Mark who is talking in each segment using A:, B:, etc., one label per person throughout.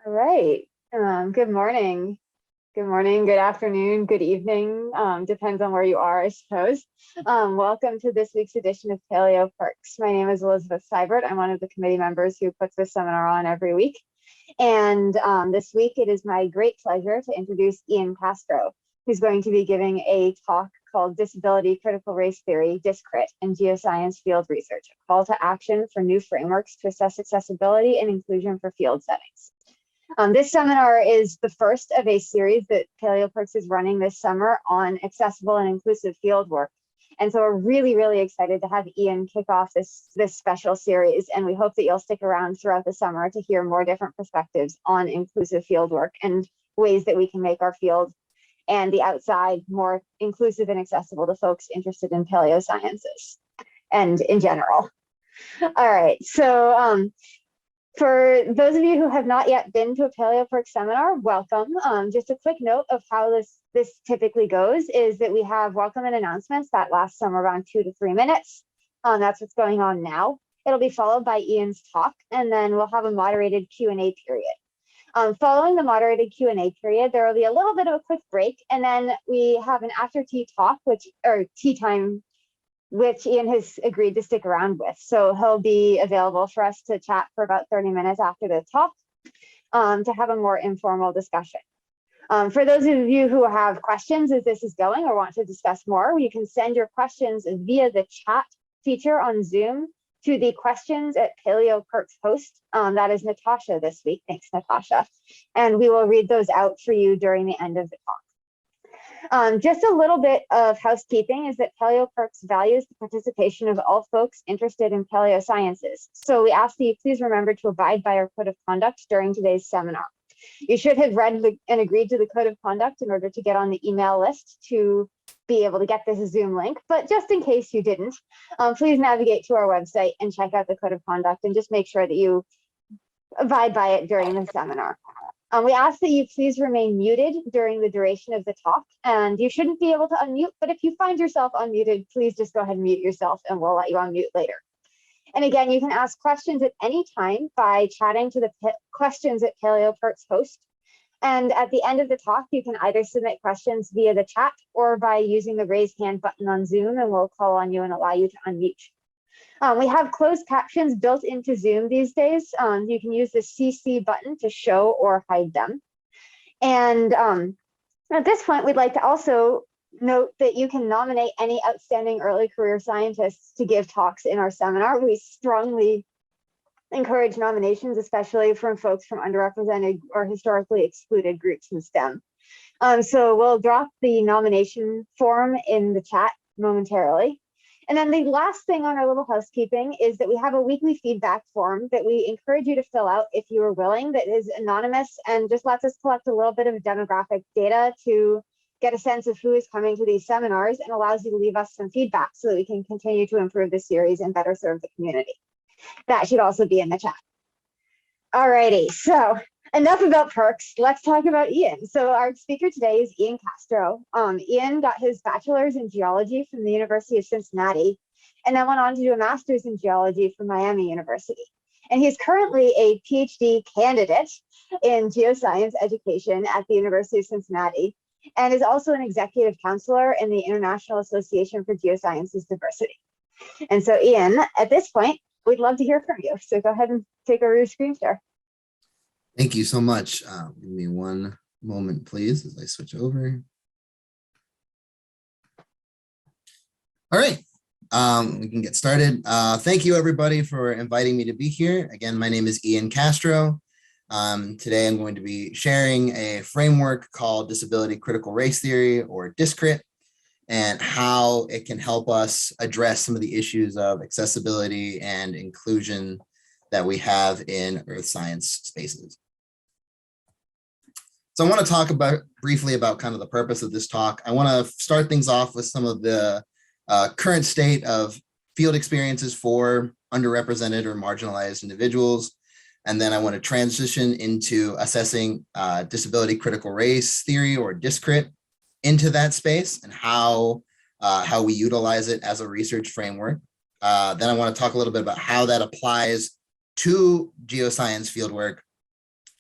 A: All right. Good morning. Good morning, good afternoon, good evening. Depends on where you are, I suppose. Welcome to this week's edition of eoPERCS. My name is Elizabeth Seibert. I'm one of the committee members who puts this seminar on every week. And this week, it is my great pleasure to introduce Ian Castro, who's going to be giving a talk called Disability Critical Race Theory, DisCrit, and Geoscience Field Research, a call to action for new frameworks to assess accessibility and inclusion for field settings. This seminar is the first of a series that eoPERCS is running this summer on accessible and inclusive fieldwork. And so we're really excited to have Ian kick off this special series. And we hope that you'll stick around throughout the summer to hear more different perspectives on inclusive fieldwork and ways that we can make our field and the outside more inclusive and accessible to folks interested in paleosciences and in general. All right, so for those of you who have not yet been to a eoPERCS seminar, welcome. Just a quick note of how this typically goes is that we have welcome and announcements that last somewhere around 2 to 3 minutes. That's what's going on now. It'll be followed by Ian's talk, and then we'll have a moderated Q&A period. Following the moderated Q&A period, there will be a little bit of a quick break, and then we have an after tea talk, tea time, which Ian has agreed to stick around with. So he'll be available for us to chat for about 30 minutes after the talk to have a more informal discussion. For those of you who have questions as this is going or want to discuss more, you can send your questions via the chat feature on Zoom to the questions at eoPERCS host. That is Natasha this week. Thanks, Natasha. And we will read those out for you during the end of the talk. Just a little bit of housekeeping is that eoPERCS values the participation of all folks interested in paleosciences. So we ask that you please remember to abide by our code of conduct during today's seminar. You should have read and agreed to the code of conduct in order to get on the email list to be able to get this Zoom link. But just in case you didn't, please navigate to our website and check out the code of conduct and just make sure that you abide by it during the seminar. We ask that you please remain muted during the duration of the talk, and you shouldn't be able to unmute, but if you find yourself unmuted, please just go ahead and mute yourself and we'll let you unmute later. And again, you can ask questions at any time by chatting to the questions at eoPERCS host. And at the end of the talk, you can either submit questions via the chat or by using the raise hand button on Zoom, and we'll call on you and allow you to unmute. We have closed captions built into Zoom these days. You can use the CC button to show or hide them. And at this point, we'd like to also note that you can nominate any outstanding early career scientists to give talks in our seminar. We strongly encourage nominations, especially from folks from underrepresented or historically excluded groups in STEM. So we'll drop the nomination form in the chat momentarily. And then the last thing on our little housekeeping is that we have a weekly feedback form that we encourage you to fill out if you are willing, that is anonymous and just lets us collect a little bit of demographic data to get a sense of who is coming to these seminars and allows you to leave us some feedback so that we can continue to improve the series and better serve the community. That should also be in the chat. Alrighty, so enough about perks. Let's talk about Ian. So our speaker today is Ian Castro. Ian got his bachelor's in geology from the University of Cincinnati, and then went on to do a master's in geology from Miami University. And he's currently a PhD candidate in geoscience education at the University of Cincinnati, and is also an executive counselor in the International Association for Geosciences Diversity. And so Ian, at this point, we'd love to hear from you. So go ahead and take over your screen share.
B: Thank you so much. Give me one moment, please, as I switch over. All right, we can get started. Thank you, everybody, for inviting me to be here. Again, my name is Ian Castro. Today, I'm going to be sharing a framework called Disability Critical Race Theory, or DisCrit, and how it can help us address some of the issues of accessibility and inclusion that we have in earth science spaces. So I want to talk briefly about kind of the purpose of this talk. I want to start things off with some of the current state of field experiences for underrepresented or marginalized individuals. And then I want to transition into assessing disability critical race theory, or DisCrit, into that space and how we utilize it as a research framework. Then I want to talk a little bit about how that applies to geoscience fieldwork.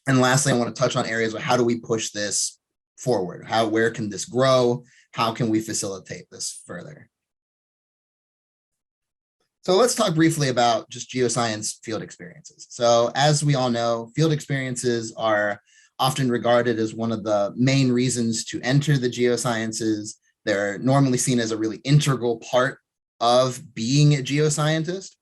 B: And lastly, I want to touch on areas of how do we push this forward? Where can this grow? How can we facilitate this further? So let's talk briefly about just geoscience field experiences. So as we all know, field experiences are often regarded as one of the main reasons to enter the geosciences. They're normally seen as a really integral part of being a geoscientist.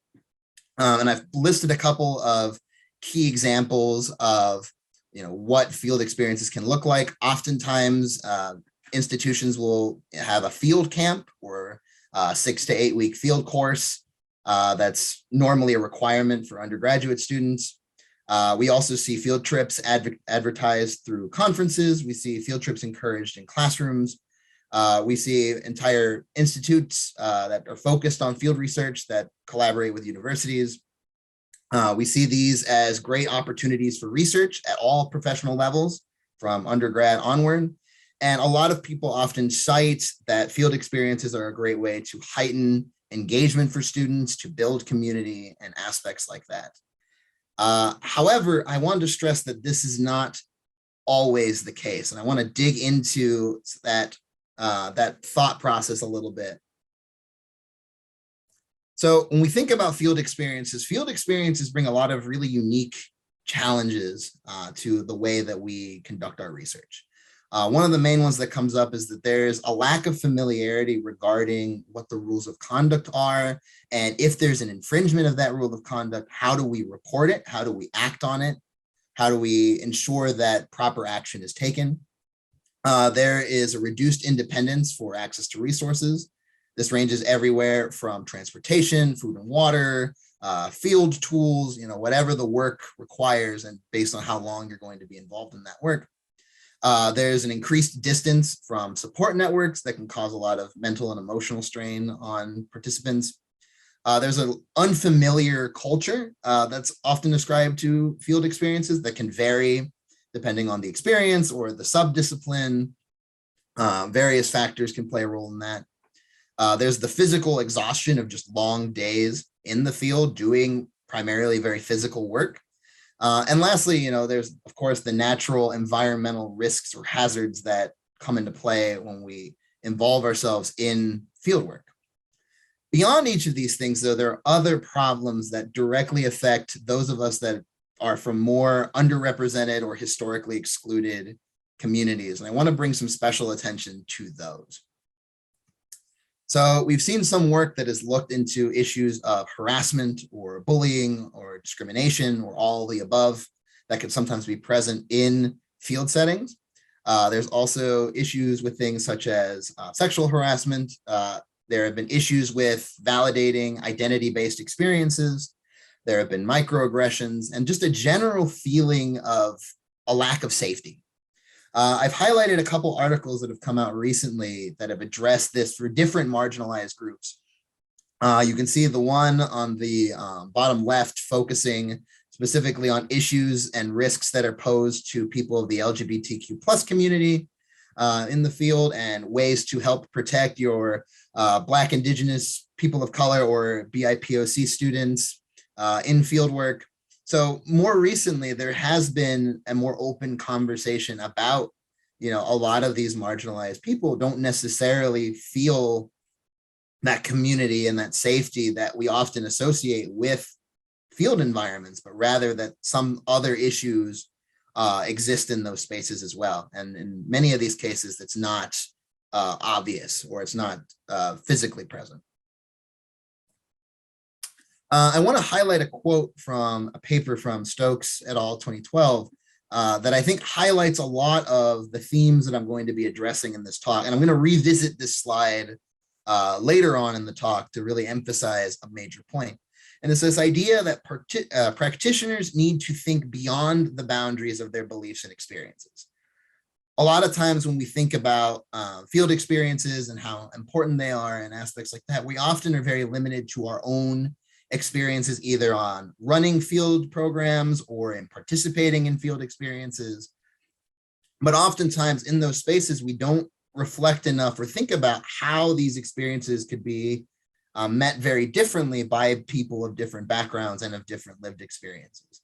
B: And I've listed a couple of key examples of what field experiences can look like. Oftentimes, institutions will have a field camp or a 6 to 8 week field course. That's normally a requirement for undergraduate students. We also see field trips advertised through conferences. We see field trips encouraged in classrooms. We see entire institutes that are focused on field research that collaborate with universities. We see these as great opportunities for research at all professional levels, from undergrad onward. And a lot of people often cite that field experiences are a great way to heighten engagement for students, to build community and aspects like that. However, I wanted to stress that this is not always the case. And I want to dig into that thought process a little bit. So when we think about field experiences bring a lot of really unique challenges to the way that we conduct our research. One of the main ones that comes up is that there's a lack of familiarity regarding what the rules of conduct are. And if there's an infringement of that rule of conduct, how do we report it? How do we act on it? How do we ensure that proper action is taken? There is a reduced independence for access to resources. This ranges everywhere from transportation, food and water, field tools, whatever the work requires, and based on how long you're going to be involved in that work. There's an increased distance from support networks that can cause a lot of mental and emotional strain on participants. There's an unfamiliar culture that's often ascribed to field experiences that can vary depending on the experience or the subdiscipline. Various factors can play a role in that. There's the physical exhaustion of just long days in the field doing primarily very physical work. And lastly, there's, of course, the natural environmental risks or hazards that come into play when we involve ourselves in fieldwork. Beyond each of these things, though, there are other problems that directly affect those of us that are from more underrepresented or historically excluded communities. And I want to bring some special attention to those. So we've seen some work that has looked into issues of harassment or bullying or discrimination or all the above that could sometimes be present in field settings. There's also issues with things such as sexual harassment. There have been issues with validating identity-based experiences. There have been microaggressions and just a general feeling of a lack of safety. I've highlighted a couple articles that have come out recently that have addressed this for different marginalized groups. You can see the one on the bottom left focusing specifically on issues and risks that are posed to people of the LGBTQ+ community in the field and ways to help protect your Black, Indigenous, people of color, or BIPOC students in fieldwork. So more recently, there has been a more open conversation about, a lot of these marginalized people don't necessarily feel that community and that safety that we often associate with field environments, but rather that some other issues exist in those spaces as well. And in many of these cases, that's not obvious or it's not physically present. I want to highlight a quote from a paper from Stokes et al. 2012 that I think highlights a lot of the themes that I'm going to be addressing in this talk. And I'm going to revisit this slide later on in the talk to really emphasize a major point. And it's this idea that practitioners need to think beyond the boundaries of their beliefs and experiences. A lot of times when we think about field experiences and how important they are and aspects like that, we often are very limited to our own experiences, either on running field programs or in participating in field experiences. But oftentimes in those spaces, we don't reflect enough or think about how these experiences could be met very differently by people of different backgrounds and of different lived experiences.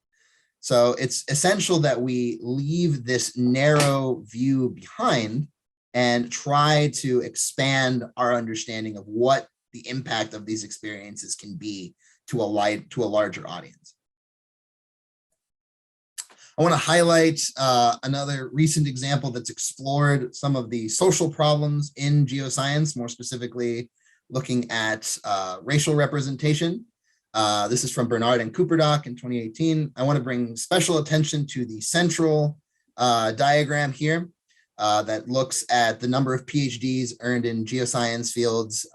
B: So it's essential that we leave this narrow view behind and try to expand our understanding of what the impact of these experiences can be to a larger audience. I want to highlight another recent example that's explored some of the social problems in geoscience, more specifically looking at racial representation. This is from Bernard and Cooperdock in 2018. I want to bring special attention to the central diagram here that looks at the number of PhDs earned in geoscience fields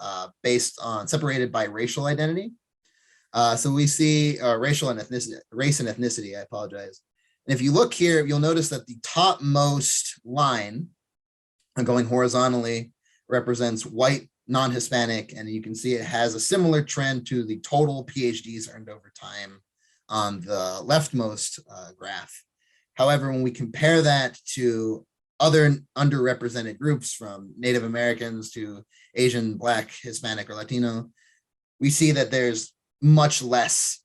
B: based on separated by racial identity. So we see race and ethnicity, I apologize. And if you look here, you'll notice that the topmost line going horizontally represents white, non-Hispanic, and you can see it has a similar trend to the total PhDs earned over time on the leftmost graph. However, when we compare that to other underrepresented groups from Native Americans to Asian, Black, Hispanic, or Latino, we see that there's much less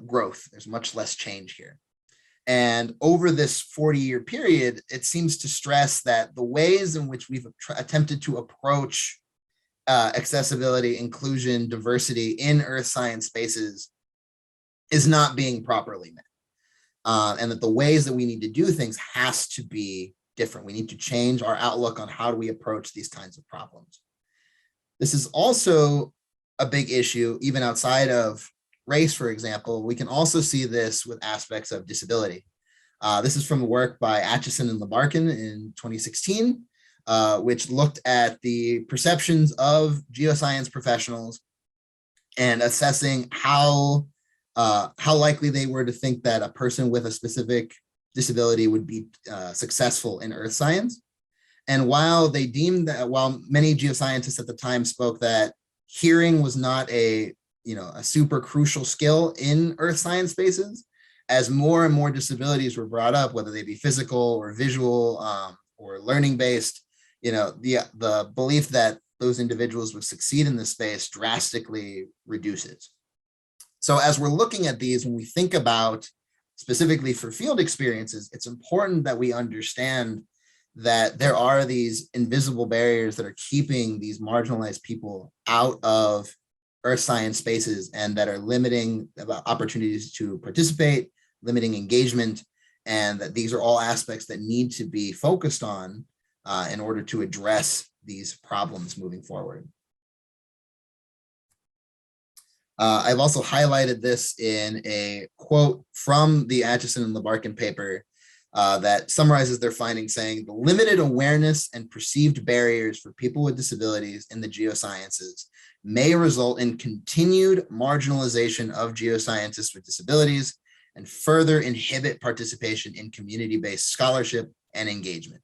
B: growth. There's much less change here. And over this 40-year period, it seems to stress that the ways in which we've attempted to approach accessibility, inclusion, diversity in earth science spaces is not being properly met. And that the ways that we need to do things has to be different. We need to change our outlook on how do we approach these kinds of problems. This is also a big issue, even outside of race, for example. We can also see this with aspects of disability. This is from the work by Atchison and Libarkin in 2016, which looked at the perceptions of geoscience professionals and assessing how likely they were to think that a person with a specific disability would be successful in earth science. And while they deemed that, while many geoscientists at the time spoke that hearing was not a super crucial skill in earth science spaces, as more and more disabilities were brought up, whether they be physical or visual or learning based, the belief that those individuals would succeed in this space drastically reduces. So as we're looking at these, when we think about specifically for field experiences, it's important that we understand that there are these invisible barriers that are keeping these marginalized people out of earth science spaces and that are limiting opportunities to participate, limiting engagement, and that these are all aspects that need to be focused on in order to address these problems moving forward. I've also highlighted this in a quote from the Atchison and Libarkin paper that summarizes their findings, saying the limited awareness and perceived barriers for people with disabilities in the geosciences may result in continued marginalization of geoscientists with disabilities and further inhibit participation in community-based scholarship and engagement.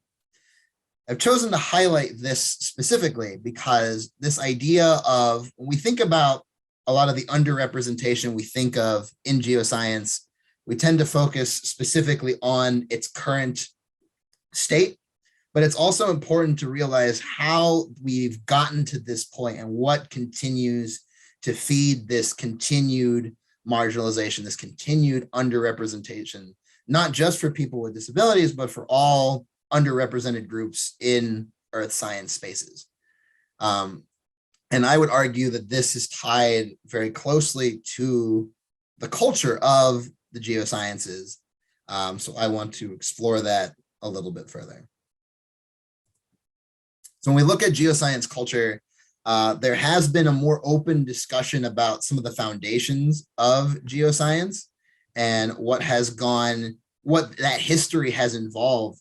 B: I've chosen to highlight this specifically because this idea of, when we think about a lot of the underrepresentation we think of in geoscience, we tend to focus specifically on its current state, but it's also important to realize how we've gotten to this point and what continues to feed this continued marginalization, this continued underrepresentation, not just for people with disabilities, but for all underrepresented groups in earth science spaces. And I would argue that this is tied very closely to the culture of the geosciences. So I want to explore that a little bit further. So when we look at geoscience culture, there has been a more open discussion about some of the foundations of geoscience and what that history has involved,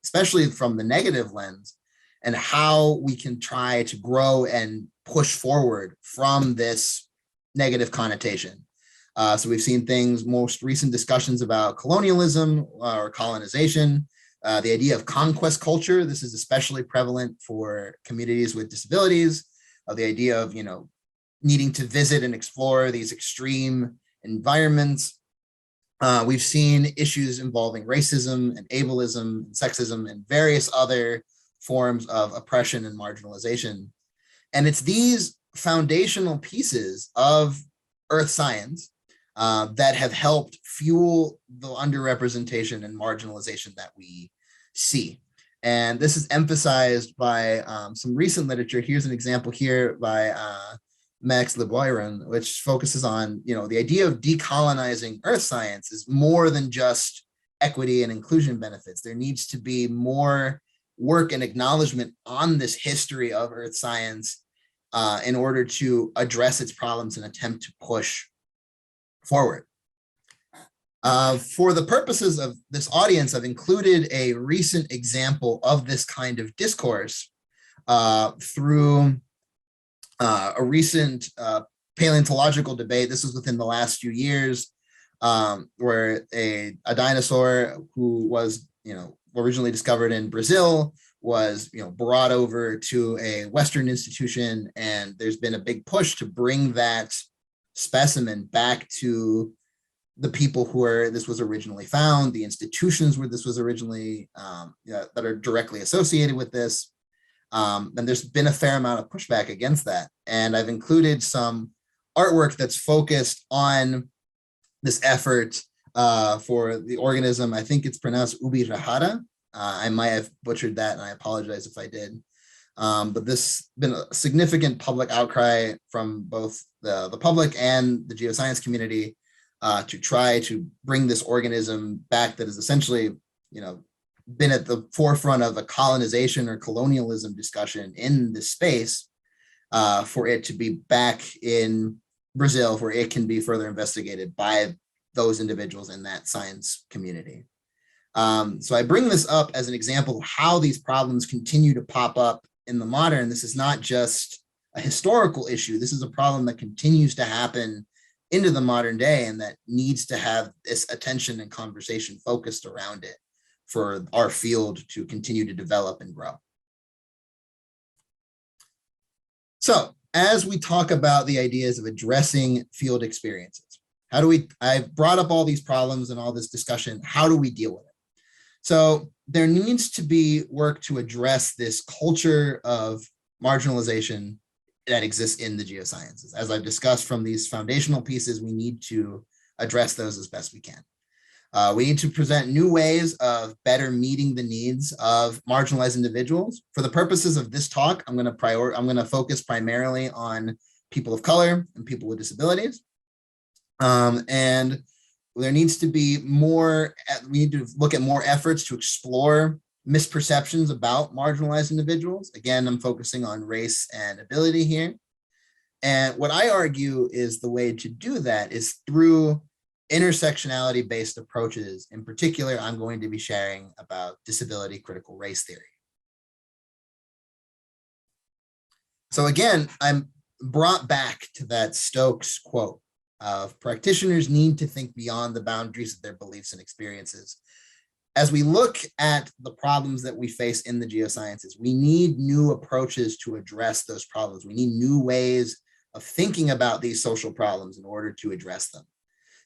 B: especially from the negative lens, and how we can try to grow and push forward from this negative connotation. So we've seen things, most recent discussions about colonialism or colonization, the idea of conquest culture. This is especially prevalent for communities with disabilities, the idea of, needing to visit and explore these extreme environments. We've seen issues involving racism and ableism and sexism and various other forms of oppression and marginalization. And it's these foundational pieces of earth science that have helped fuel the underrepresentation and marginalization that we see. And this is emphasized by some recent literature. Here's an example here by Max Libarkin, which focuses on, the idea of decolonizing earth science is more than just equity and inclusion benefits. There needs to be more work and acknowledgement on this history of earth science in order to address its problems and attempt to push forward. For the purposes of this audience, I've included a recent example of this kind of discourse through a recent paleontological debate. This was within the last few years, where a dinosaur who was, originally discovered in Brazil was, brought over to a Western institution, and there's been a big push to bring that specimen back to the people who this was originally found, the institutions where this was originally, that are directly associated with this. And there's been a fair amount of pushback against that. And I've included some artwork that's focused on this effort for the organism. I think it's pronounced Ubirahara. I might have butchered that, and I apologize if I did. But this has been a significant public outcry from both the public and the geoscience community to try to bring this organism back that is essentially, been at the forefront of a colonization or colonialism discussion in this space, for it to be back in Brazil, where it can be further investigated by those individuals in that science community. So I bring this up as an example of how these problems continue to pop up in the modern. This is not just a historical issue. This is a problem that continues to happen into the modern day, and that needs to have this attention and conversation focused around it for our field to continue to develop and grow. So as we talk about the ideas of addressing field experiences, I brought up all these problems and all this discussion, how do we deal with it? So there needs to be work to address this culture of marginalization that exists in the geosciences. As I've discussed from these foundational pieces, we need to address those as best we can. We need to present new ways of better meeting the needs of marginalized individuals. For the purposes of this talk, I'm going to focus primarily on people of color and people with disabilities. And there needs to be we need to look at more efforts to explore misperceptions about marginalized individuals. Again, I'm focusing on race and ability here. And what I argue is the way to do that is through intersectionality-based approaches. In particular, I'm going to be sharing about disability critical race theory. So again, I'm brought back to that Stokes quote of practitioners need to think beyond the boundaries of their beliefs and experiences. As we look at the problems that we face in the geosciences, we need new approaches to address those problems. We need new ways of thinking about these social problems in order to address them.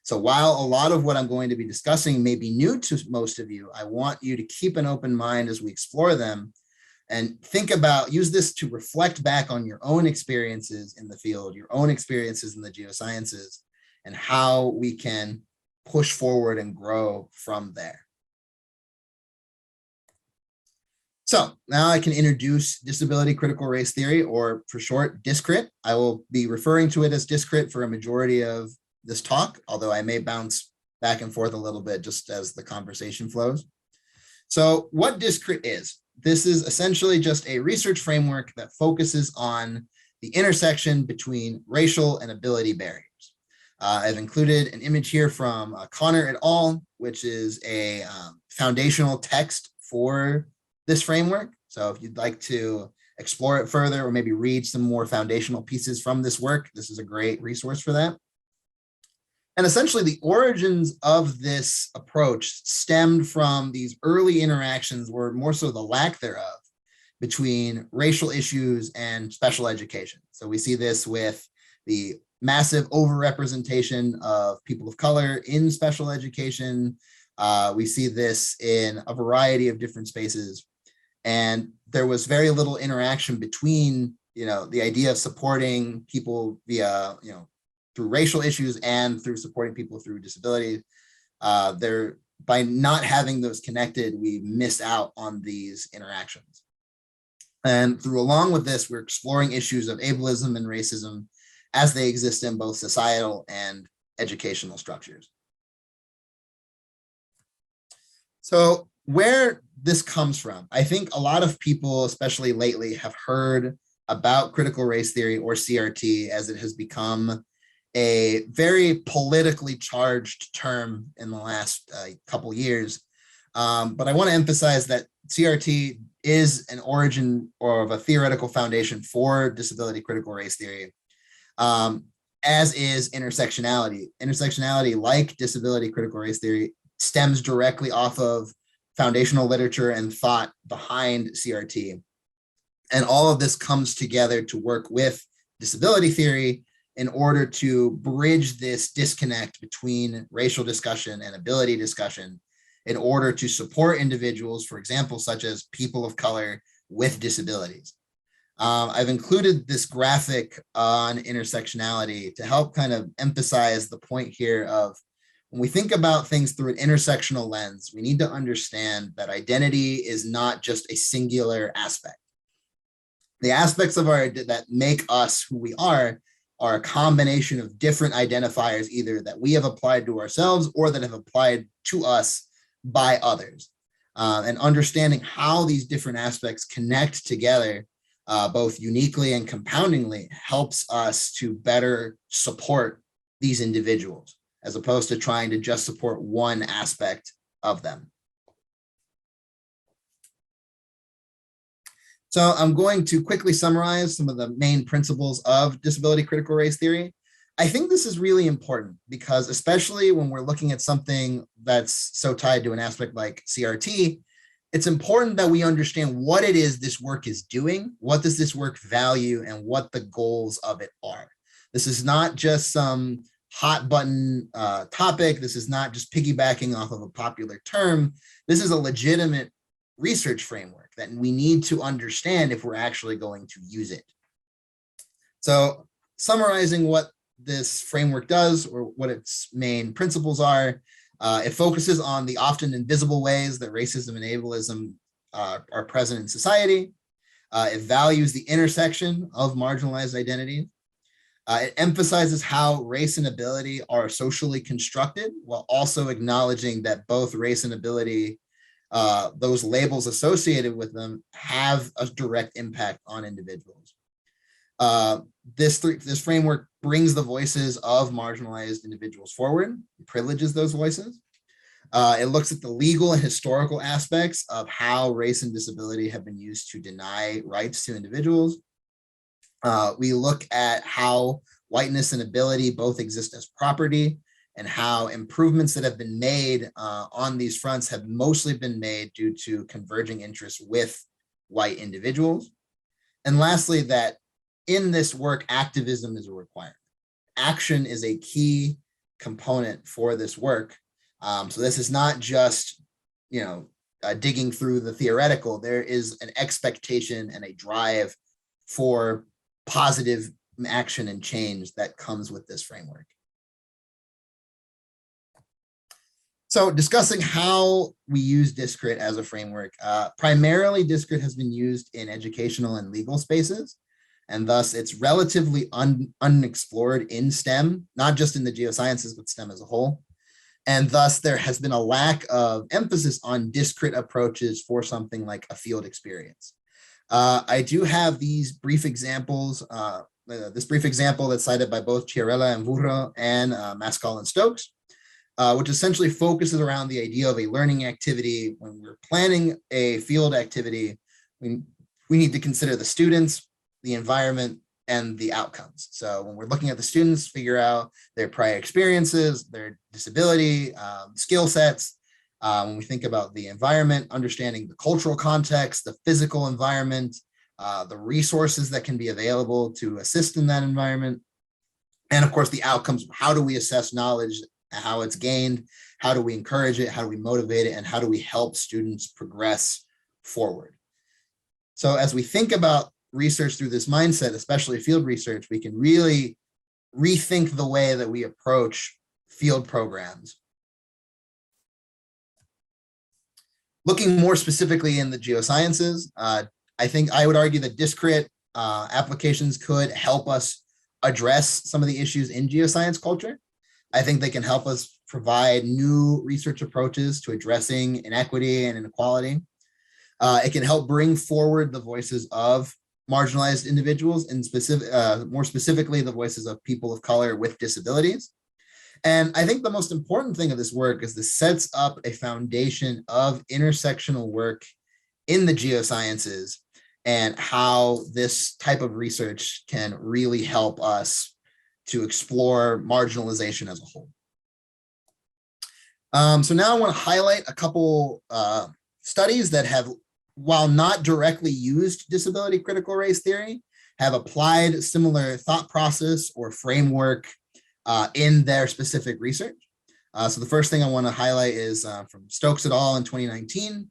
B: So while a lot of what I'm going to be discussing may be new to most of you, I want you to keep an open mind as we explore them and use this to reflect back on your own experiences in the field, your own experiences in the geosciences, and how we can push forward and grow from there. So now I can introduce disability critical race theory, or for short, DisCrit. I will be referring to it as DisCrit for a majority of this talk, although I may bounce back and forth a little bit just as the conversation flows. So what DisCrit is, this is essentially just a research framework that focuses on the intersection between racial and ability barriers. I've included an image here from Connor et al., which is a foundational text for this framework. So if you'd like to explore it further or maybe read some more foundational pieces from this work, this is a great resource for that. And essentially the origins of this approach stemmed from these early interactions, or more so the lack thereof, between racial issues and special education. So we see this with the massive overrepresentation of people of color in special education. We see this in a variety of different spaces. And there was very little interaction between, the idea of supporting people via, through racial issues and through supporting people through disability. By not having those connected, we miss out on these interactions. And along with this, we're exploring issues of ableism and racism as they exist in both societal and educational structures. So where this comes from, I think a lot of people, especially lately, have heard about critical race theory or CRT as it has become a very politically charged term in the last couple years. But I want to emphasize that CRT is an origin or of a theoretical foundation for disability critical race theory, as is intersectionality. Intersectionality, like disability critical race theory, stems directly off of foundational literature and thought behind CRT. And all of this comes together to work with disability theory in order to bridge this disconnect between racial discussion and ability discussion in order to support individuals, for example, such as people of color with disabilities. I've included this graphic on intersectionality to help kind of emphasize the point here of when we think about things through an intersectional lens, we need to understand that identity is not just a singular aspect. The aspects of that make us who we are a combination of different identifiers, either that we have applied to ourselves or that have applied to us by others. And understanding how these different aspects connect together, both uniquely and compoundingly, helps us to better support these individuals, as opposed to trying to just support one aspect of them. So I'm going to quickly summarize some of the main principles of disability critical race theory. I think this is really important because, especially when we're looking at something that's so tied to an aspect like CRT, it's important that we understand what it is this work is doing, what does this work value, and what the goals of it are. This is not just some hot button topic. This is not just piggybacking off of a popular term. This is a legitimate research framework that we need to understand if we're actually going to use it. So summarizing what this framework does or what its main principles are, it focuses on the often invisible ways that racism and ableism are present in society. It values the intersection of marginalized identities. It emphasizes how race and ability are socially constructed, while also acknowledging that both race and ability, those labels associated with them, have a direct impact on individuals. This framework brings the voices of marginalized individuals forward, privileges those voices. It looks at the legal and historical aspects of how race and disability have been used to deny rights to individuals. We look at how whiteness and ability both exist as property, and how improvements that have been made on these fronts have mostly been made due to converging interests with white individuals. And lastly, that in this work, activism is a requirement. Action is a key component for this work. So this is not just, digging through the theoretical. There is an expectation and a drive for positive action and change that comes with this framework. So discussing how we use DisCrit as a framework, primarily DisCrit has been used in educational and legal spaces, and thus it's relatively unexplored in STEM, not just in the geosciences, but STEM as a whole. And thus there has been a lack of emphasis on DisCrit approaches for something like a field experience. I do have these brief examples, this brief example that's cited by both Chiarella and Vurro and Maskell and Stokes, which essentially focuses around the idea of a learning activity. When we're planning a field activity, we need to consider the students, the environment, and the outcomes. So when we're looking at the students, figure out their prior experiences, their disability, skill sets. When we think about the environment, understanding the cultural context, the physical environment, the resources that can be available to assist in that environment. And of course, the outcomes. How do we assess knowledge, how it's gained? How do we encourage it? How do we motivate it? And how do we help students progress forward? So as we think about research through this mindset, especially field research, we can really rethink the way that we approach field programs. Looking more specifically in the geosciences, I think I would argue that DisCrit applications could help us address some of the issues in geoscience culture. I think they can help us provide new research approaches to addressing inequity and inequality. It can help bring forward the voices of marginalized individuals, and more specifically, the voices of people of color with disabilities. And I think the most important thing of this work is this sets up a foundation of intersectional work in the geosciences and how this type of research can really help us to explore marginalization as a whole. So now I want to highlight a couple studies that have, while not directly used disability critical race theory, have applied similar thought process or framework in their specific research. So the first thing I want to highlight is from Stokes et al. In 2019.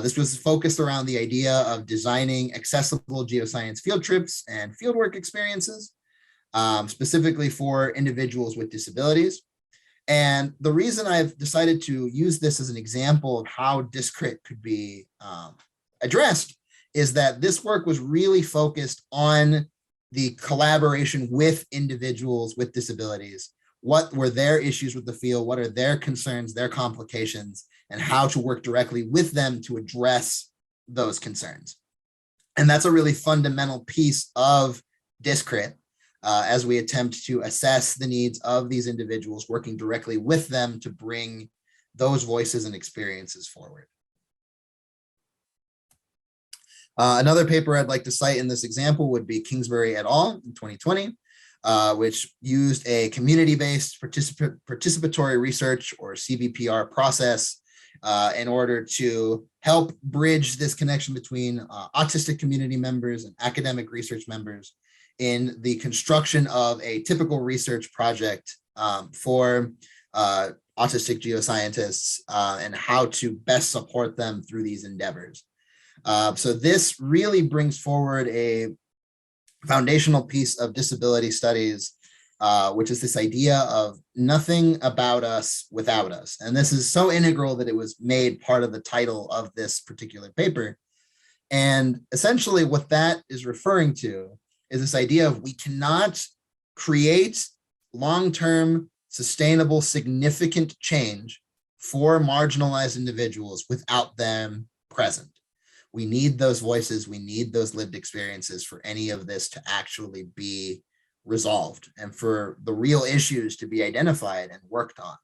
B: This was focused around the idea of designing accessible geoscience field trips and fieldwork experiences, specifically for individuals with disabilities. And the reason I've decided to use this as an example of how DisCrit could be addressed is that this work was really focused on the collaboration with individuals with disabilities. What were their issues with the field? What are their concerns, their complications, and how to work directly with them to address those concerns. And that's a really fundamental piece of DisCrit as we attempt to assess the needs of these individuals, working directly with them to bring those voices and experiences forward. Another paper I'd like to cite in this example would be Kingsbury et al. In 2020, which used a community-based participatory research or CBPR process in order to help bridge this connection between autistic community members and academic research members in the construction of a typical research project for autistic geoscientists and how to best support them through these endeavors. So this really brings forward a foundational piece of disability studies, which is this idea of nothing about us without us. And this is so integral that it was made part of the title of this particular paper. And essentially what that is referring to is this idea of we cannot create long-term, sustainable, significant change for marginalized individuals without them present. We need those voices, we need those lived experiences for any of this to actually be resolved and for the real issues to be identified and worked on.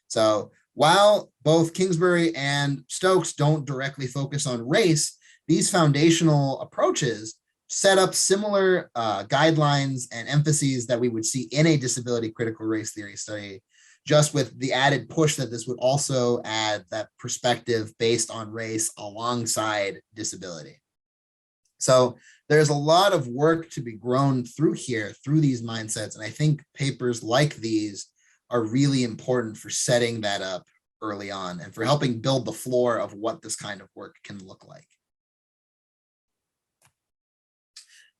B: So while both Kingsbury and Stokes don't directly focus on race, these foundational approaches set up similar guidelines and emphases that we would see in a disability critical race theory study, just with the added push that this would also add that perspective based on race alongside disability. So there's a lot of work to be grown through here, through these mindsets. And I think papers like these are really important for setting that up early on and for helping build the floor of what this kind of work can look like.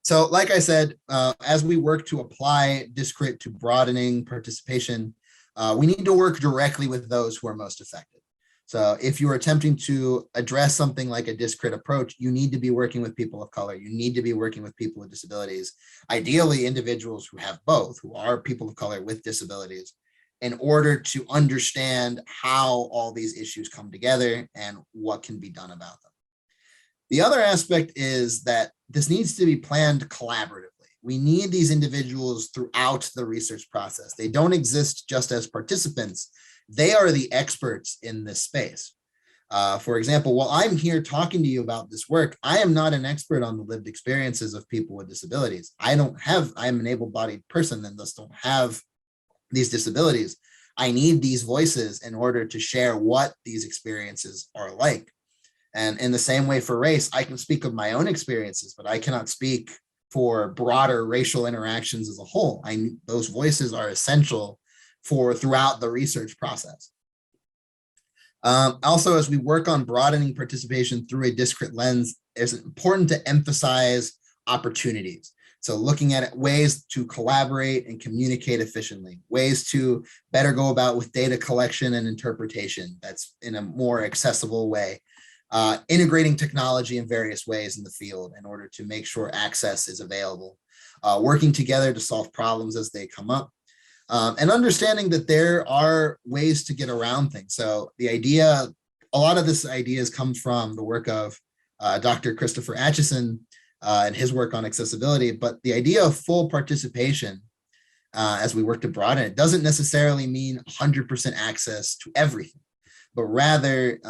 B: So like I said, as we work to apply DisCrit to broadening participation, we need to work directly with those who are most affected. So if you're attempting to address something like a DisCrit approach, you need to be working with people of color. You need to be working with people with disabilities, ideally individuals who have both, who are people of color with disabilities, in order to understand how all these issues come together and what can be done about them. The other aspect is that this needs to be planned collaboratively. We need these individuals throughout the research process. They don't exist just as participants. They are the experts in this space. For example, while I'm here talking to you about this work, I am not an expert on the lived experiences of people with disabilities. I'm an able-bodied person and thus don't have these disabilities. I need these voices in order to share what these experiences are like. And in the same way for race, I can speak of my own experiences, but I cannot speak for broader racial interactions as a whole. Those voices are essential for throughout the research process. Also, as we work on broadening participation through a DisCrit lens, it's important to emphasize opportunities. So looking at ways to collaborate and communicate efficiently, ways to better go about with data collection and interpretation that's in a more accessible way, integrating technology in various ways in the field in order to make sure access is available, working together to solve problems as they come up, and understanding that there are ways to get around things. So the idea, a lot of this ideas come from the work of Dr. Christopher Atchison and his work on accessibility, but the idea of full participation as we work to broaden it doesn't necessarily mean 100% access to everything, but rather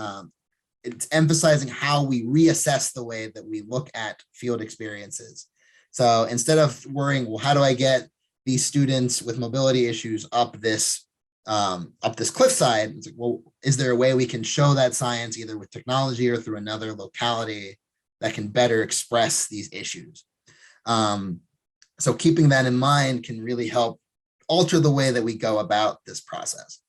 B: it's emphasizing how we reassess the way that we look at field experiences. So instead of worrying, well, how do I get these students with mobility issues up this cliffside? It's like, well, is there a way we can show that science either with technology or through another locality that can better express these issues? So keeping that in mind can really help alter the way that we go about this process.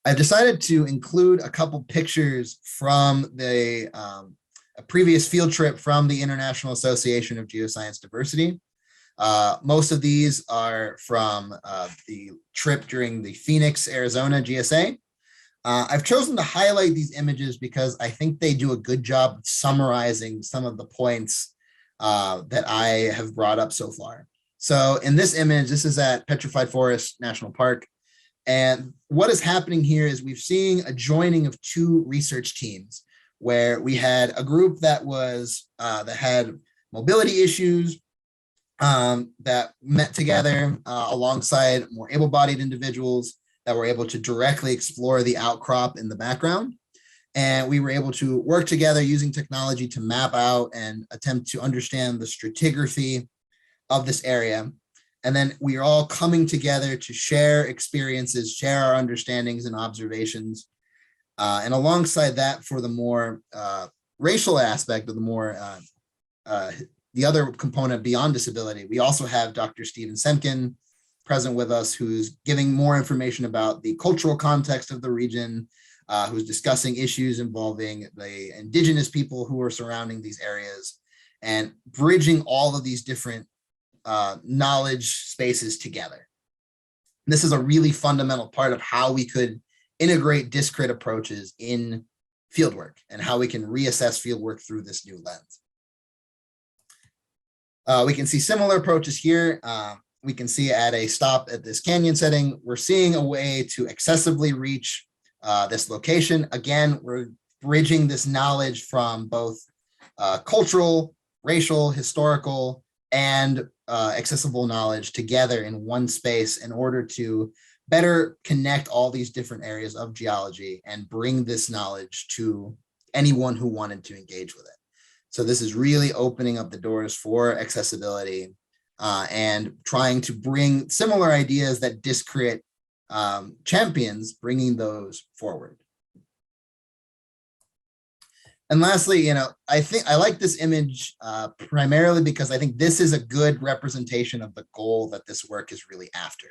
B: I've decided to include a couple pictures from a previous field trip from the International Association of Geoscience Diversity. Most of these are from the trip during the Phoenix, Arizona GSA. I've chosen to highlight these images because I think they do a good job of summarizing some of the points that I have brought up so far. So in this image, this is at Petrified Forest National Park. And what is happening here is we've seen a joining of two research teams where we had a group that was that had mobility issues that met together alongside more able-bodied individuals that were able to directly explore the outcrop in the background. And we were able to work together using technology to map out and attempt to understand the stratigraphy of this area. And then we are all coming together to share experiences, share our understandings and observations. And alongside that, for the more racial aspect of the more, the other component beyond disability, we also have Dr. Stephen Semkin present with us, who's giving more information about the cultural context of the region, who's discussing issues involving the indigenous people who are surrounding these areas, and bridging all of these different knowledge spaces together. This is a really fundamental part of how we could integrate DisCrit approaches in fieldwork and how we can reassess fieldwork through this new lens. We can see similar approaches here. We can see at a stop at this canyon setting, we're seeing a way to accessibly reach this location. Again, we're bridging this knowledge from both cultural, racial, historical, and accessible knowledge together in one space in order to better connect all these different areas of geology and bring this knowledge to anyone who wanted to engage with it. So this is really opening up the doors for accessibility and trying to bring similar ideas that DisCrit champions, bringing those forward. And lastly, I think I like this image primarily because I think this is a good representation of the goal that this work is really after.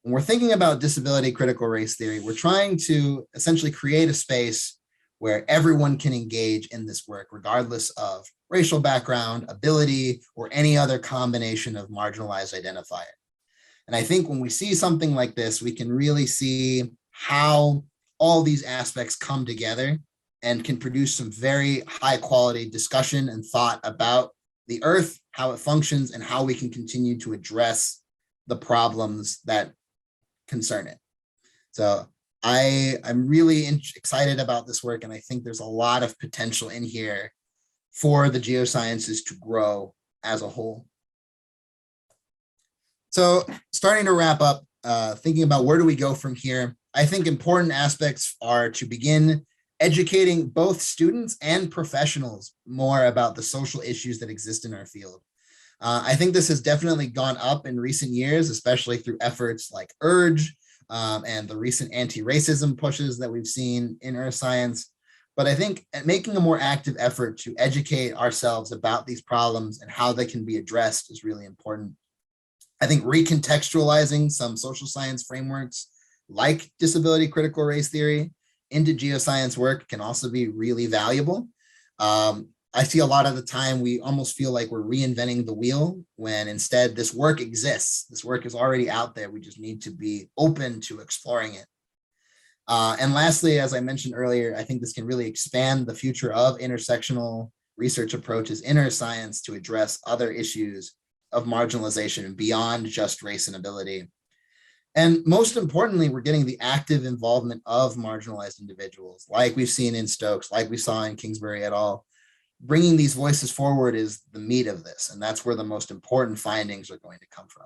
B: When we're thinking about disability critical race theory, we're trying to essentially create a space where everyone can engage in this work, regardless of racial background, ability, or any other combination of marginalized identifier. And I think when we see something like this, we can really see how all these aspects come together and can produce some very high quality discussion and thought about the earth, how it functions, and how we can continue to address the problems that concern it. So I'm really excited about this work, and I think there's a lot of potential in here for the geosciences to grow as a whole. So starting to wrap up, thinking about where do we go from here, I think important aspects are to begin educating both students and professionals more about the social issues that exist in our field. I think this has definitely gone up in recent years, especially through efforts like URGE and the recent anti-racism pushes that we've seen in earth science. But I think making a more active effort to educate ourselves about these problems and how they can be addressed is really important. I think recontextualizing some social science frameworks like disability critical race theory into geoscience work can also be really valuable. I see a lot of the time we almost feel like we're reinventing the wheel when instead this work exists. This work is already out there. We just need to be open to exploring it. And lastly, as I mentioned earlier, I think this can really expand the future of intersectional research approaches in neuroscience to address other issues of marginalization beyond just race and ability. And most importantly, we're getting the active involvement of marginalized individuals, like we've seen in Stokes, like we saw in Kingsbury et al. Bringing these voices forward is the meat of this, and that's where the most important findings are going to come from.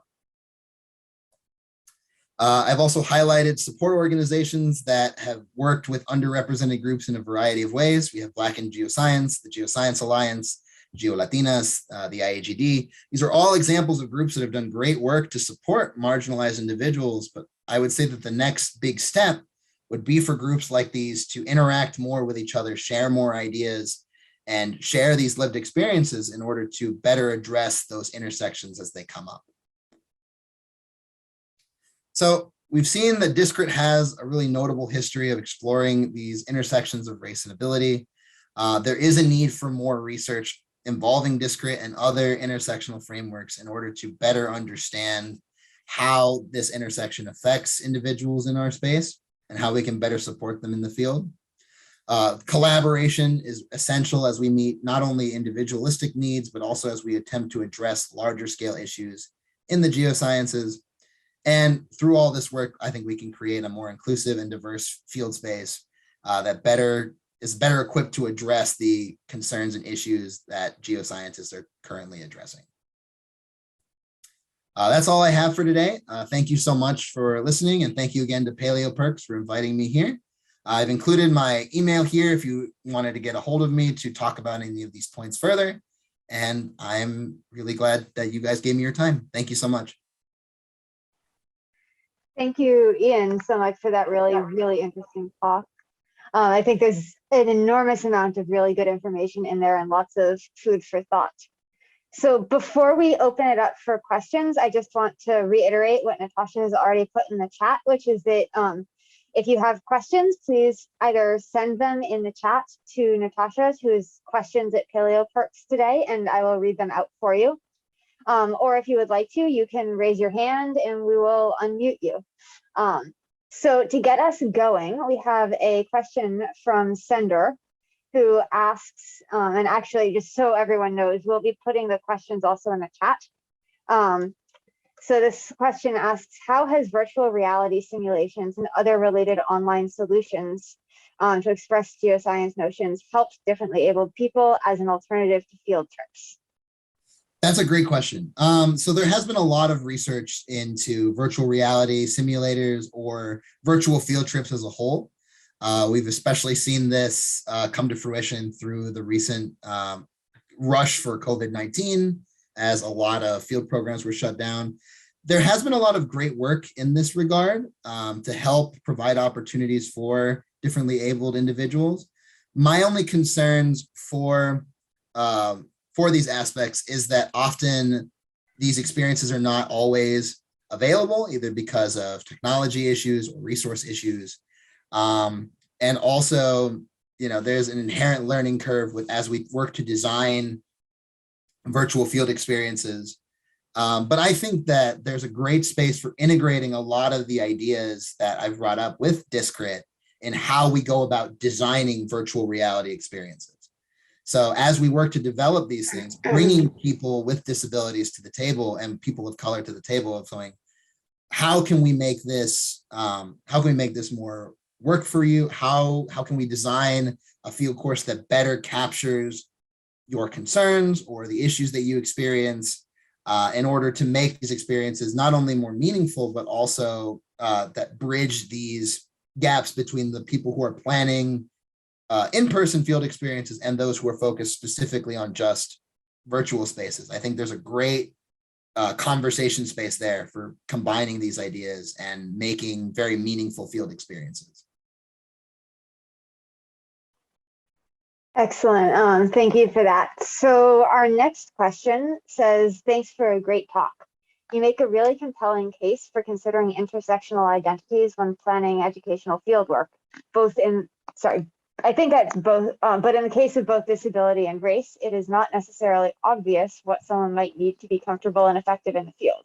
B: I've also highlighted support organizations that have worked with underrepresented groups in a variety of ways. We have Black in Geoscience, the Geoscience Alliance, GeoLatinas, the IAGD. These are all examples of groups that have done great work to support marginalized individuals, but I would say that the next big step would be for groups like these to interact more with each other, share more ideas, and share these lived experiences in order to better address those intersections as they come up. So we've seen that DisCrit has a really notable history of exploring these intersections of race and ability. There is a need for more research involving DisCrit and other intersectional frameworks in order to better understand how this intersection affects individuals in our space and how we can better support them in the field. Collaboration is essential as we meet not only individualistic needs, but also as we attempt to address larger scale issues in the geosciences. And through all this work, I think we can create a more inclusive and diverse field space that is better equipped to address the concerns and issues that geoscientists are currently addressing. That's all I have for today. Thank you so much for listening, and thank you again to eoPERCS for inviting me here. I've included my email here if you wanted to get a hold of me to talk about any of these points further. And I'm really glad that you guys gave me your time. Thank you so much.
A: Thank you, Ian, so much for that really interesting talk. I think there's an enormous amount of really good information in there and lots of food for thought. So before we open it up for questions, I just want to reiterate what Natasha has already put in the chat, which is that if you have questions, please either send them in the chat to Natasha, who is questions at eoPERCS today, and I will read them out for you. Or if you would like to, you can raise your hand and we will unmute you. So to get us going, we have a question from Sender, who asks, and actually just so everyone knows, we'll be putting the questions also in the chat. So this question asks, how has virtual reality simulations and other related online solutions to express geoscience notions helped differently abled people as an alternative to field trips?
B: That's a great question. So there has been a lot of research into virtual reality simulators or virtual field trips as a whole. We've especially seen this come to fruition through the recent rush for COVID-19, as a lot of field programs were shut down. There has been a lot of great work in this regard to help provide opportunities for differently abled individuals. My only concerns for these aspects is that often these experiences are not always available, either because of technology issues or resource issues. And also, there's an inherent learning curve as we work to design virtual field experiences. But I think that there's a great space for integrating a lot of the ideas that I've brought up with DisCrit in how we go about designing virtual reality experiences. So as we work to develop these things, bringing people with disabilities to the table and people of color to the table of saying, how can we make this more work for you? How can we design a field course that better captures your concerns or the issues that you experience in order to make these experiences not only more meaningful, but also that bridge these gaps between the people who are planning in-person field experiences and those who are focused specifically on just virtual spaces. I think there's a great conversation space there for combining these ideas and making very meaningful field experiences.
A: Excellent. Thank you for that. So our next question says, thanks for a great talk. You make a really compelling case for considering intersectional identities when planning educational fieldwork, both in I think that's both, but in the case of both disability and race, it is not necessarily obvious what someone might need to be comfortable and effective in the field.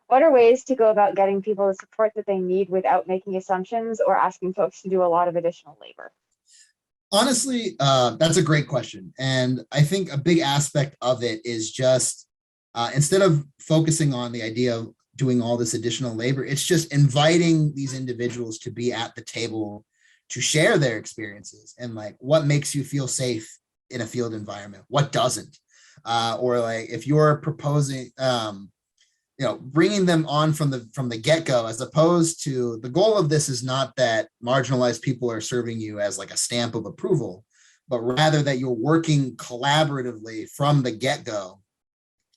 A: What are ways to go about getting people the support that they need without making assumptions or asking folks to do a lot of additional labor?
B: Honestly, that's a great question. And I think a big aspect of it is just instead of focusing on the idea of doing all this additional labor, it's just inviting these individuals to be at the table to share their experiences and like what makes you feel safe in a field environment, what doesn't. Or like if you're proposing, bringing them on from the get-go, as opposed to the goal of this is not that marginalized people are serving you as like a stamp of approval, but rather that you're working collaboratively from the get-go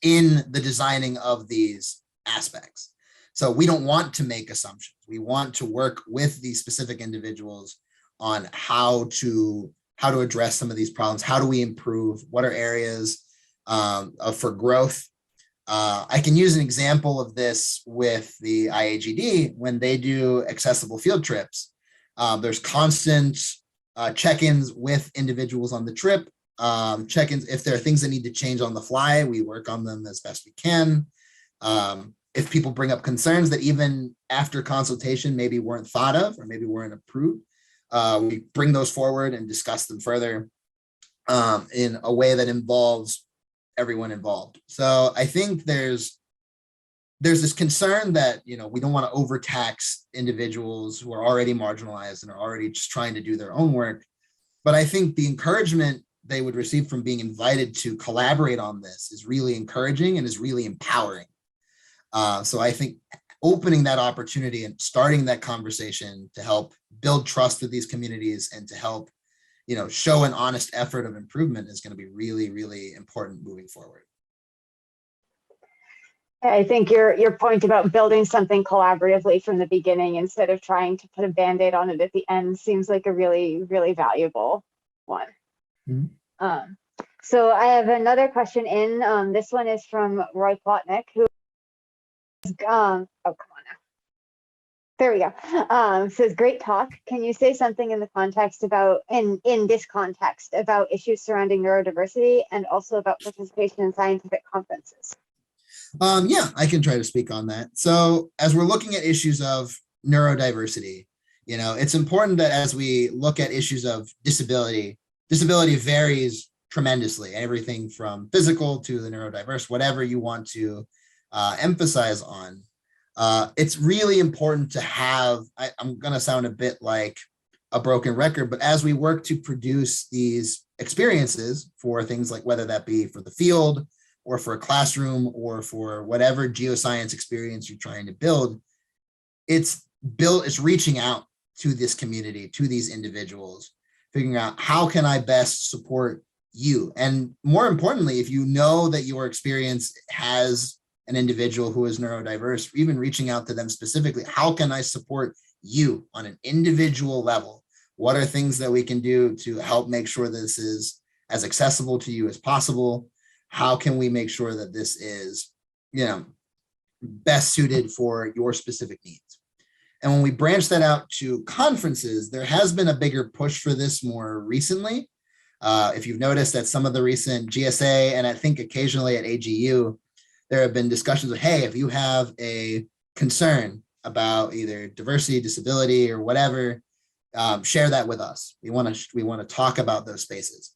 B: in the designing of these aspects. So we don't want to make assumptions. We want to work with these specific individuals on how to address some of these problems. How do we improve? What are areas for growth? I can use an example of this with the IAGD when they do accessible field trips. There's constant check-ins with individuals on the trip, check-ins. If there are things that need to change on the fly, we work on them as best we can. If people bring up concerns that even after consultation maybe weren't thought of or maybe weren't approved, we bring those forward and discuss them further in a way that involves everyone involved. So I think there's this concern that, we don't want to overtax individuals who are already marginalized and are already just trying to do their own work. But I think the encouragement they would receive from being invited to collaborate on this is really encouraging and is really empowering. So I think opening that opportunity and starting that conversation to help build trust with these communities and to help show an honest effort of improvement is going to be really, really important moving forward.
A: I think your point about building something collaboratively from the beginning instead of trying to put a Band-Aid on it at the end seems like a really, really valuable one. Mm-hmm. So I have another question in. This one is from Roy Plotnick, who oh, come on now. There we go. Says, great talk. Can you say something in the context about, in this context, about issues surrounding neurodiversity and also about participation in scientific conferences?
B: Yeah, I can try to speak on that. So as we're looking at issues of neurodiversity, it's important that as we look at issues of disability varies tremendously, everything from physical to the neurodiverse, whatever you want to emphasize on. It's really important to have, I'm going to sound a bit like a broken record, but as we work to produce these experiences for things like whether that be for the field or for a classroom or for whatever geoscience experience you're trying to build, it's reaching out to this community, to these individuals, figuring out how can I best support you? And more importantly, if you know that your experience has an individual who is neurodiverse, even reaching out to them specifically, how can I support you on an individual level? What are things that we can do to help make sure this is as accessible to you as possible? How can we make sure that this is, best suited for your specific needs? And when we branch that out to conferences, there has been a bigger push for this more recently. If you've noticed at some of the recent GSA and I think occasionally at AGU, there have been discussions of, hey, if you have a concern about either diversity, disability, or whatever, share that with us. We want to talk about those spaces.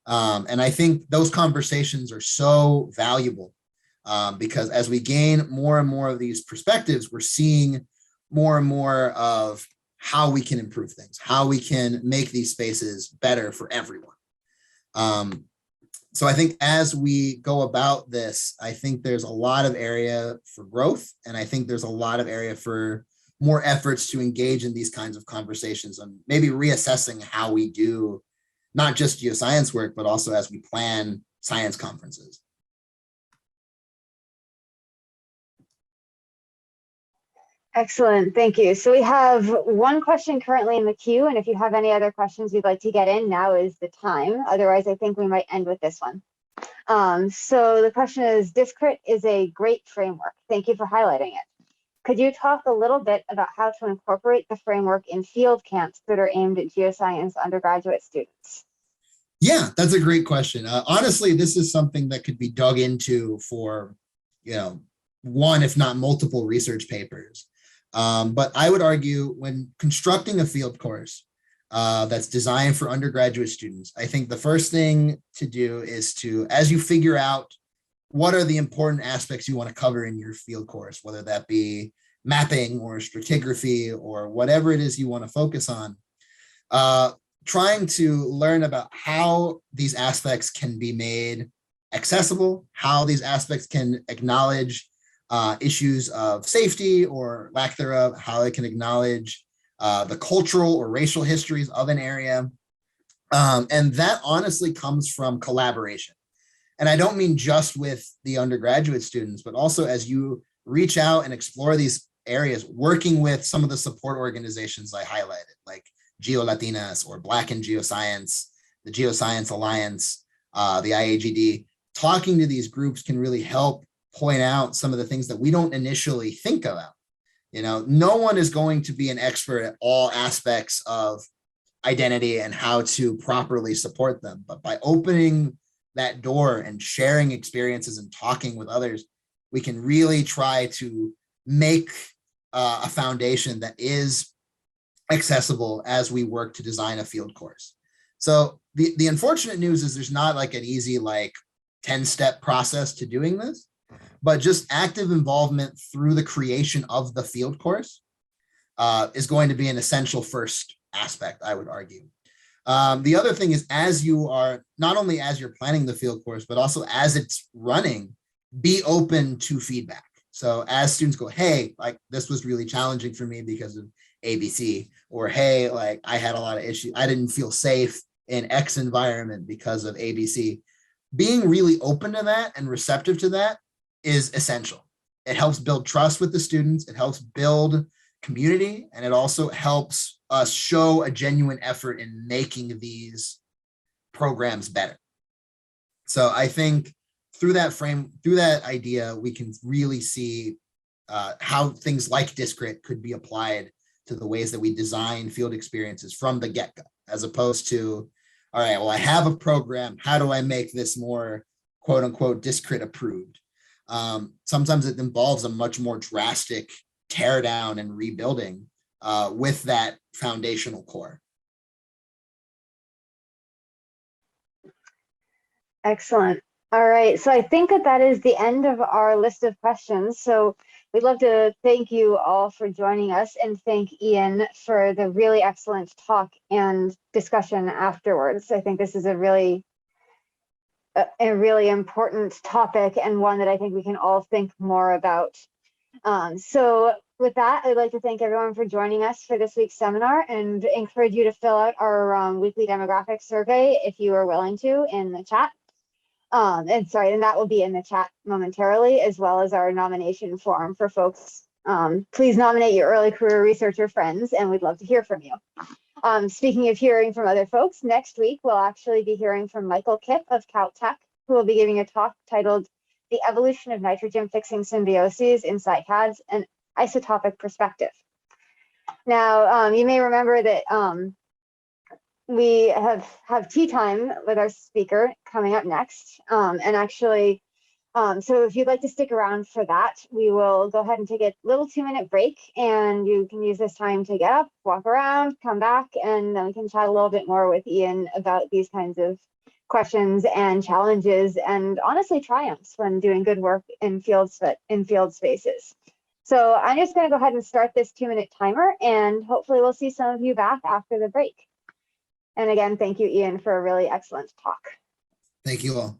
B: And I think those conversations are so valuable because as we gain more and more of these perspectives, we're seeing more and more of how we can improve things, how we can make these spaces better for everyone. So I think as we go about this, I think there's a lot of area for growth. And I think there's a lot of area for more efforts to engage in these kinds of conversations and maybe reassessing how we do not just geoscience work, but also as we plan science conferences.
A: Excellent, thank you. So we have one question currently in the queue, and if you have any other questions you'd like to get in, now is the time. Otherwise, I think we might end with this one. So the question is, DisCrit is a great framework. Thank you for highlighting it. could you talk a little bit about how to incorporate the framework in field camps that are aimed at geoscience undergraduate students?
B: Yeah, that's a great question. Honestly, this is something that could be dug into for, one, if not multiple research papers. But I would argue when constructing a field course that's designed for undergraduate students, I think the first thing to do is to, as you figure out what are the important aspects you want to cover in your field course, whether that be mapping or stratigraphy or whatever it is you want to focus on, trying to learn about how these aspects can be made accessible, how these aspects can acknowledge issues of safety or lack thereof, how it can acknowledge the cultural or racial histories of an area. And that honestly comes from collaboration. And I don't mean just with the undergraduate students, but also as you reach out and explore these areas, working with some of the support organizations I highlighted, like GeoLatinas or Black in Geoscience, the Geoscience Alliance, the IAGD. Talking to these groups can really help point out some of the things that we don't initially think about. No one is going to be an expert at all aspects of identity and how to properly support them. But by opening that door and sharing experiences and talking with others, we can really try to make a foundation that is accessible as we work to design a field course. So the unfortunate news is there's not like an easy 10-step process to doing this, but just active involvement through the creation of the field course is going to be an essential first aspect, I would argue. The other thing is, as you are, not only as you're planning the field course, but also as it's running, be open to feedback. So as students go, hey, this was really challenging for me because of ABC, or hey, I had a lot of issues. I didn't feel safe in X environment because of ABC. Being really open to that and receptive to that is essential. It helps build trust with the students. It helps build community, and it also helps us show a genuine effort in making these programs better. So I think through that idea, we can really see how things like DisCrit could be applied to the ways that we design field experiences from the get-go, as opposed to, all right, well, I have a program. How do I make this more quote unquote DisCrit approved? Sometimes it involves a much more drastic tear down and rebuilding with that foundational core.
A: Excellent. All right, so I think that is the end of our list of questions. So we'd love to thank you all for joining us, and thank Ian for the really excellent talk and discussion afterwards. I think this is a really important topic, and one that I think we can all think more about. So with that, I'd like to thank everyone for joining us for this week's seminar, and encourage you to fill out our weekly demographic survey if you are willing to in the chat. And that will be in the chat momentarily, as well as our nomination form for folks. Please nominate your early career researcher friends, and we'd love to hear from you. Speaking of hearing from other folks, next week we'll actually be hearing from Michael Kipp of Caltech, who will be giving a talk titled "The Evolution of Nitrogen Fixing Symbioses in Cycads, an Isotopic Perspective." Now, you may remember that we have tea time with our speaker coming up next. And actually, so if you'd like to stick around for that, we will go ahead and take a little 2-minute break, and you can use this time to get up, walk around, come back, and then we can chat a little bit more with Ian about these kinds of questions and challenges, and honestly triumphs when doing good work in field spaces. So I'm just going to go ahead and start this 2-minute timer, and hopefully we'll see some of you back after the break. And again, thank you, Ian, for a really excellent talk.
B: Thank you all.